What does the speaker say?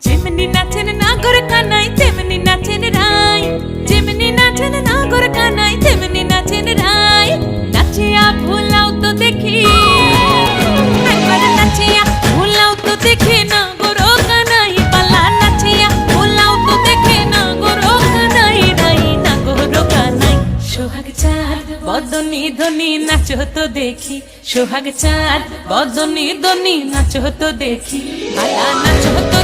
যেমনি নাচেন নাগর কানাই তেমনি নাচেন রাই, যেমনি নাচেন নাগর কানাই তেমনি নাচেন রাই। নাচিয়া ভুলাও তো দেখি, একবার নাচিয়া ভুলাও তো দেখি নাগর কানাই পালা। নাচিয়া ভুলাও তো দেখি নাগর কানাই রাই, নাগর কানাই। সোহাগ চাঁদ বদনি ধনি নাচো তো দেখি, সোহাগ চাঁদ বদনি ধনি নাচো তো দেখি, পালা নাচো তো